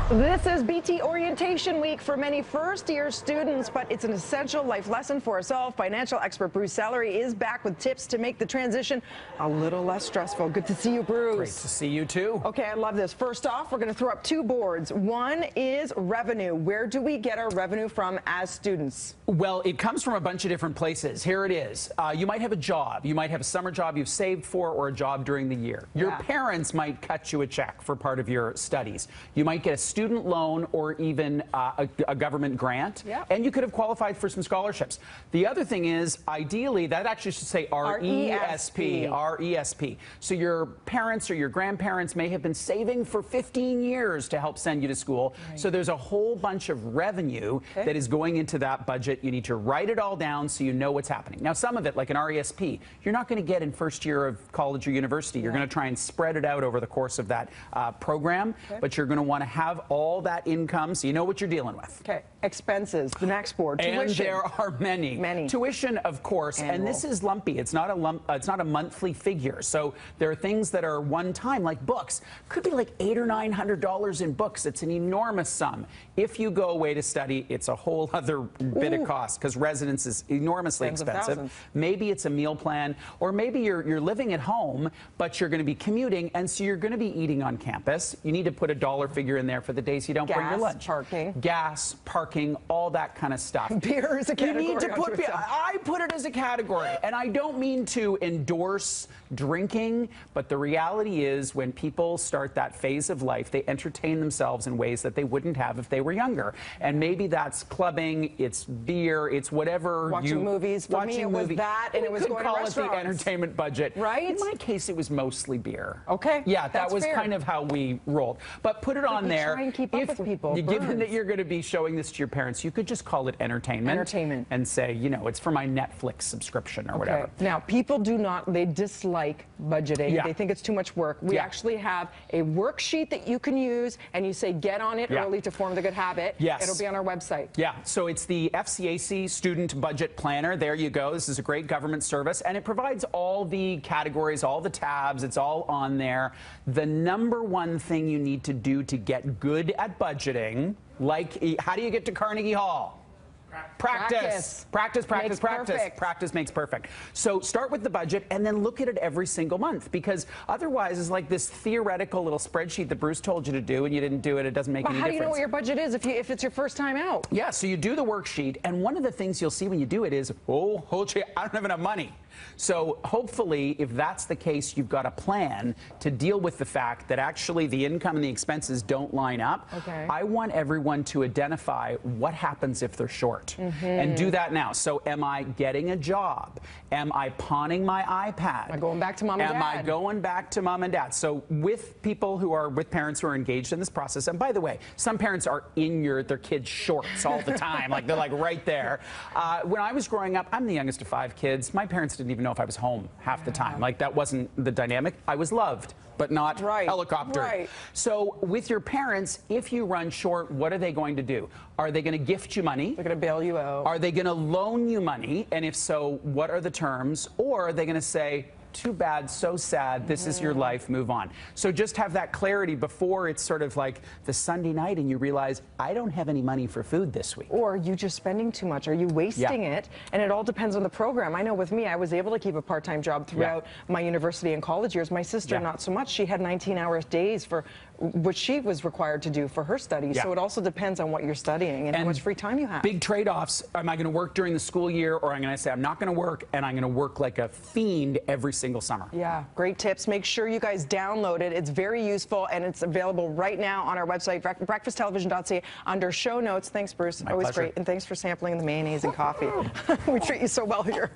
This is BT Orientation Week for many first-year students, but it's an essential life lesson for us all. Financial expert Bruce Sellery is back with tips to make the transition a little less stressful. Good to see you, Bruce. Great to see you, too. Okay, I love this. First off, we're going to throw up two boards. One is revenue. Where do we get our revenue from as students? Well, it comes from a bunch of different places. Here it is. You might have a job. You might have a summer job you've saved for or a job during the year. Your parents might cut you a check for part of your studies. You might get a student loan or even a government grant. And you could have qualified for some scholarships. The other thing is, ideally, that actually should say RESP. RESP. So your parents or your grandparents may have been saving for 15 years to help send you to school. So there's a whole bunch of revenue that is going into that budget. You need to write it all down so you know what's happening. Now, some of it, like an RESP, you're not going to get in first year of college or university. You're going to try and spread it out over the course of that program, but you're going to want to have all that income so you know what you're dealing with. Okay, expenses, the next board, tuition. And there are many. Tuition, of course, and this is lumpy. It's not a monthly figure. So there are things that are one time, like books. Could be like $800 or $900 in books. It's an enormous sum. If you go away to study, it's a whole other bit of cost because residence is enormously expensive. Maybe it's a meal plan, or maybe you're living at home, but you're going to be commuting, and so you're going to be eating on campus. You need to put a dollar figure in there for the days you don't bring your lunch. Gas, parking, all that kind of stuff. Beer is a category. You need to put beer. I put it as a category, and I don't mean to endorse drinking, but the reality is when people start that phase of life, they entertain themselves in ways that they wouldn't have if they were younger. And maybe that's clubbing, it's beer, it's whatever. Watching movies. For me, it was that, and it was going to restaurants. Call it the entertainment budget. Right? In my case, it was mostly beer. Okay. Yeah, that was kind of how we rolled. But put it on there. Try and keep up with people. Given that you're going to be showing this to your parents, you could just call it entertainment. And say, you know, it's for my Netflix subscription or whatever. Now, people they dislike budgeting. They think it's too much work. We actually have a worksheet that you can use, and you say get on it early to form the good habit. It'll be on our website. So it's the FCAC Student Budget Planner. There you go. This is a great government service, and it provides all the categories, all the tabs. It's all on there. The number one thing you need to do to get good at budgeting, like how do you get to Carnegie Hall? Practice. Practice makes perfect. So start with the budget and then look at it every single month, because otherwise it's like this theoretical little spreadsheet that Bruce told you to do and you didn't do it. It doesn't make any difference. How do you know what your budget is if it's your first time out? Yeah, so you do the worksheet, and one of the things you'll see when you do it is, oh, hold you, I don't have enough money. So hopefully, if that's the case, you've got a plan to deal with the fact that actually the income and the expenses don't line up. I want everyone to identify what happens if they're short and do that now. So am I getting a job? Am I pawning my iPad? Am I going back to mom and dad? Am I going back to mom and dad? So with people who are with parents who are engaged in this process, and by the way, some parents are in their kids' shorts all the time, like they're like right there. When I was growing up, I'm the youngest of 5 kids. My parents didn't even know if I was home half the time. Like that wasn't the dynamic. I was loved, but not helicoptered. So with your parents, if you run short, what are they going to do? Are they going to gift you money? They're going to bail you out. Are they going to loan you money? And if so, what are the terms? Or are they going to say, too bad, so sad, this is your life, move on. So just have that clarity before it's sort of like the Sunday night and you realize, I don't have any money for food this week. Or you just spending too much. Are you wasting it? And it all depends on the program. I know with me, I was able to keep a part-time job throughout my university and college years. My sister, not so much. She had 19-hour days for what she was required to do for her studies. So it also depends on what you're studying and how much free time you have. Big trade-offs. Am I going to work during the school year, or I'm going to say I'm not going to work and I'm going to work like a fiend every single summer? Great tips. Make sure you guys download it. It's very useful, and it's available right now on our website, breakfasttelevision.ca, under show notes. Thanks, Bruce. My Always pleasure. great. And thanks for sampling the mayonnaise and coffee. We treat you so well here.